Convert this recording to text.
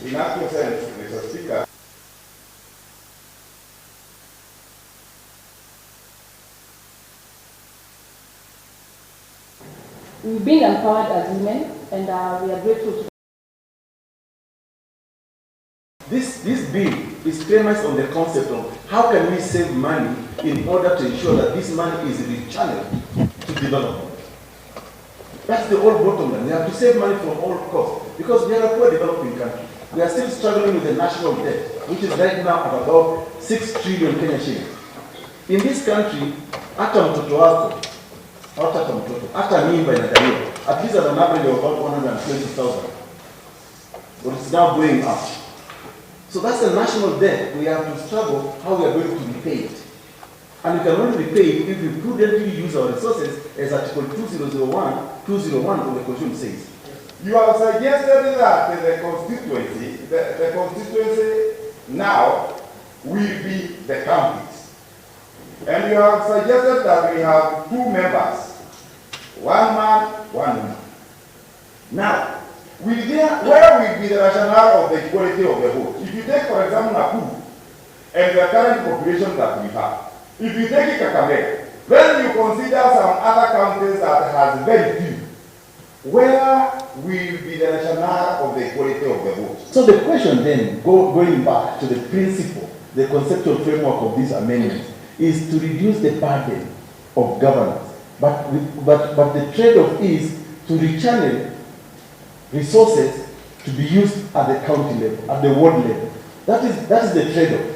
In actual sense, Mr. Speaker, we've been empowered as women, and we are grateful to. This bill is premised on the concept of how can we save money in order to ensure that this money is rechanneled to development. That's the whole bottom line. We have to save money from all costs because we are a poor developing country. We are still struggling with the national debt, which is right now at about 6 trillion Kenya shillings. In this country, hata mtoto wako, hata mimba inadaiwa, at least at an average of about 120,000. But it's now going up. So that's the national debt. We have to struggle how we are going to repay it. And we can only repay it if we prudently use our resources, as Article 201 of the Constitution says. you have suggested that the constituency now will be the counties. And you have suggested that we have 2 members, 1 man, 1 woman. Now, where will be the rationale of the equality of the vote? If you take, for example, Nakuru, and the current population that we have, if you take Kakamega, then you consider some other counties that has very few, where will be the rationale of the equality of the vote? So the question then, going back to the principle, the conceptual framework of these amendments, is to reduce the burden of governance. But the trade-off is to rechannel resources to be used at the county level, at the ward level. That is the trade-off.